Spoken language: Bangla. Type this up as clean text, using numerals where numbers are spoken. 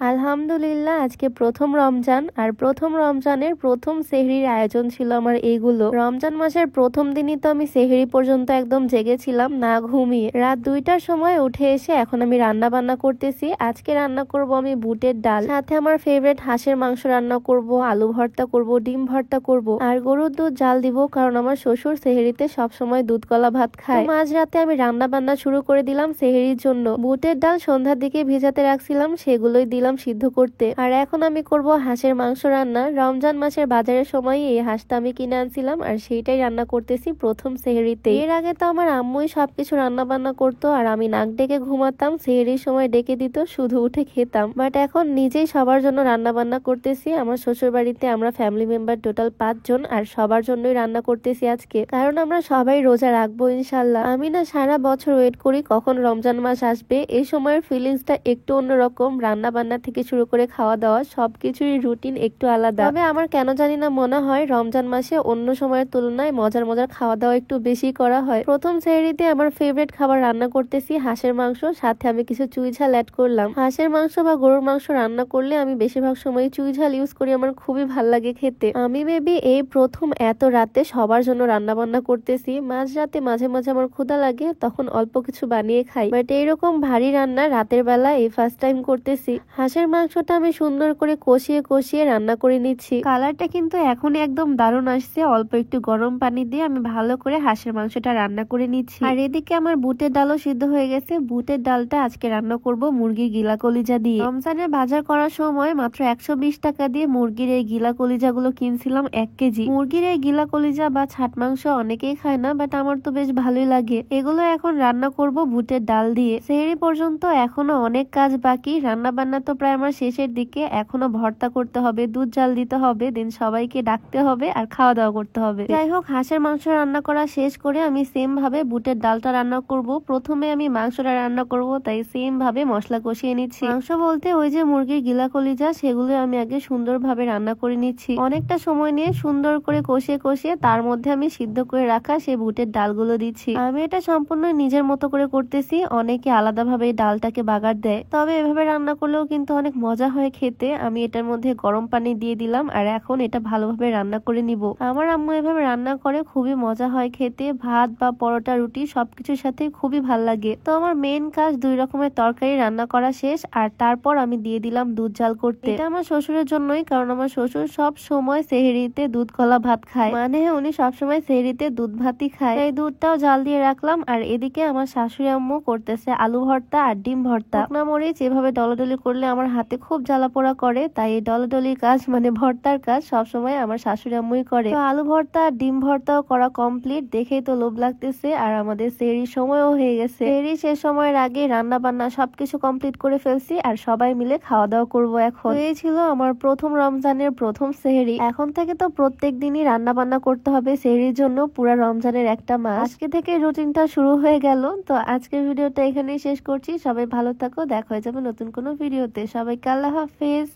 আলহামদুলিল্লাহ, আজকে প্রথম রমজান। আর প্রথম রমজানের প্রথম সেহরির আয়োজন ছিল আমার এইগুলো। রমজান মাসের প্রথম দিনই তো আমি সেহরি পর্যন্ত একদম জেগেছিলাম না ঘুমিয়ে। রাত 2টার সময় উঠে এসে এখন আমি রান্না বান্না করতেছি। আজকে রান্না করব আমি বুটের ডাল, সাথে আমার ফেভারিট হাঁসের মাংস রান্না করব, আলু ভর্তা করব, ডিম ভর্তা করব, আর গরুর দুধ জাল দিব, কারণ আমার শ্বশুর সেহরিতে সবসময় দুধ কলা ভাত খায়। মাঝরাতে আমি রান্না বান্না শুরু করে দিলাম সেহরির জন্য। বুটের ডাল সন্ধ্যার দিকে ভেজাতে রাখছিলাম, সেগুলোই দিলাম সিদ্ধ করতে। আর এখন আমি করব হাঁসের মাংস রান্না। রমজান মাসের বাজারের সময় এই হাঁসটা আমি কিনে আনছিলাম, আর সেইটাই রান্না করতেছি প্রথম সেহরিতে। এর আগে তো আমার আম্মুই সবকিছু রান্না বান্না করতো, আর আমি নাক ডেকে ঘুমাতাম, সেহরির সময় ডেকে দিত, শুধু উঠে খেতাম। বাট এখন নিজেই সবার জন্য রান্না বান্না করতেছি। আমার শ্বশুর বাড়িতে আমরা ফ্যামিলি মেম্বার টোটাল 5 জন, আর সবার জন্যই রান্না করতেছি আজকে, কারণ আমরা সবাই রোজা রাখবো ইনশাল্লাহ। আমি না সারা বছর ওয়েট করি কখন রমজান মাস আসবে। এই সময়ের ফিলিংসটা একটু অন্যরকম। রান্না বান্না থেকে শুরু করে খাওয়া দাওয়া সবকিছুরই রুটিন একটু আলাদা। তবে আমার কেন জানি না মনে হয় রমজান মাসে অন্য সময়ের তুলনায় মজার মজার খাওয়া দাওয়া একটু বেশি করা হয়। প্রথম সেহরিতে আমার ফেভারিট খাবার রান্না করতেছি হাঁসের মাংস, সাথে আমি কিছু চুই ঝাল অ্যাড করলাম। হাঁসের মাংস বা গরুর মাংস রান্না করলে আমি বেশিরভাগ সময় চুই ঝাল ইউজ করি, আমার খুবই ভাল লাগে খেতে। আমি মেবি এই প্রথম এত রাতে সবার জন্য রান্না বান্না করতেছি। মাঝ রাতে মাঝে মাঝে আমার ক্ষুধা লাগে, তখন অল্প কিছু বানিয়ে খাই, বাট এইরকম ভারী রান্না রাতের বেলা এই ফার্স্ট টাইম করতেছি। হাঁসের মাংসটা আমি সুন্দর করে কষিয়ে কষিয়ে রান্না করে নিচ্ছি। কালারটা কিন্তু এখনই একদম দারুণ আসছে। অল্প একটু গরম পানি দিয়ে আমি ভালো করে হাঁসের মাংসটা রান্না করে নিচ্ছি। আর এদিকে আমার বুটের ডালও সিদ্ধ হয়ে গেছে। বুটের ডালটা আজকে রান্না করব মুরগির গিলা কলিজা দিয়ে। রমজানের বাজার করার সময় মাত্র 120 টাকা দিয়ে মুরগির এই গিলা কলিজা গুলো কিনছিলাম 1 কেজি। মুরগির এই গিলা কলিজা বা ছাট মাংস অনেকেই খায় না, বাট আমার তো বেশ ভালোই লাগে। এগুলো এখন রান্না করব বুটের ডাল দিয়ে। সেহরি পর্যন্ত এখনো অনেক কাজ বাকি। রান্না বান্না তো প্রায় আমার শেষের দিকে। এখনো ভর্তা করতে হবে, দুধ জাল দিতে হবে, দিন সবাইকে ডাকতে হবে, আর খাওয়া দাওয়া করতে হবে। যাই হোক, হাঁসের মাংস রান্না করা শেষ করে আমি সেম ভাবে বুটের ডালটা রান্না করব। প্রথমে আমি মাংসটা রান্না করব, তাই সেম ভাবে মশলা কষিয়ে নিচ্ছি। মাংস বলতে ওই যে মুরগির গিলা কলিজা, সেগুলো আমি আগে সুন্দরভাবে রান্না করে নিচ্ছি। অনেকটা সময় নিয়ে সুন্দর করে কষিয়ে কষিয়ে তার মধ্যে আমি সিদ্ধ করে রাখা সেই বুটের ডালগুলো দিচ্ছি। আমি এটা সম্পূর্ণ নিজের মতো করে করতেছি। অনেকে আলাদাভাবে এই ডালটাকে বাগার দেয়, তবে এভাবে রান্না করলেও কিন্তু অনেক মজা হয় খেতে। আমি এটার মধ্যে গরম পানি দিয়ে দিলাম, আর এখন এটা ভালোভাবে রান্না করে নিব। আমার আম্মু এভাবে রান্না করে, খুবই মজা হয় খেতে। ভাত বা পরোটা, রুটি সবকিছুর সাথে খুবই ভাল লাগে। তো আমার মেন কাজ 2 রকমের তরকারি রান্না করা শেষ, আর তারপর আমি দিয়ে দিলাম দুধ জাল করতে। এটা আমার শ্বশুরের জন্যই, কারণ আমার শ্বশুর সব সময় সেহরিতে দুধ কলা ভাত খায়, মানে উনি সবসময় সেহরিতে দুধ ভাতই খায়। এই দুধটাও জাল দিয়ে রাখলাম। আর এদিকে আমার শাশুড়ি আম্মু করতেছে আলু ভর্তা আর ডিম ভর্তা। শুকনা মরিচ এভাবে ডলাডলি করলে আমার হাতে খুব জ্বালা পোড়া করে, তাই এই ডলাডলির কাজ মানে ভর্তার কাজ সবসময় আমার শাশুড়ি আম্মুই করে। তো আলু ভর্তা আর ডিম ভর্তাও করা কমপ্লিট। দেখেই তো লোভ লাগতেছে। আর আমাদের সেহরির সময়ও হয়ে গেছে। সেহরি শেষ সময়ের আগে রান্না বান্না সবকিছু কমপ্লিট করে ফেলছি, আর সবাই মিলে খাওয়া দাওয়া করবো এখন। এই ছিল আমার প্রথম রমজানের প্রথম সেহরি। এখন থেকে তো প্রত্যেক দিনই রান্না বান্না করতে হবে সেহরির জন্য, পুরা রমজানের একটা মাস। আজকে থেকে রুটিনটা শুরু হয়ে গেল। তো আজকের ভিডিওটা এখানেই শেষ করছি। সবাই ভালো থাকো, দেখা হয়ে যাবে নতুন কোনো ভিডিওতে। সবাইকে আল্লাহ হাফেজ।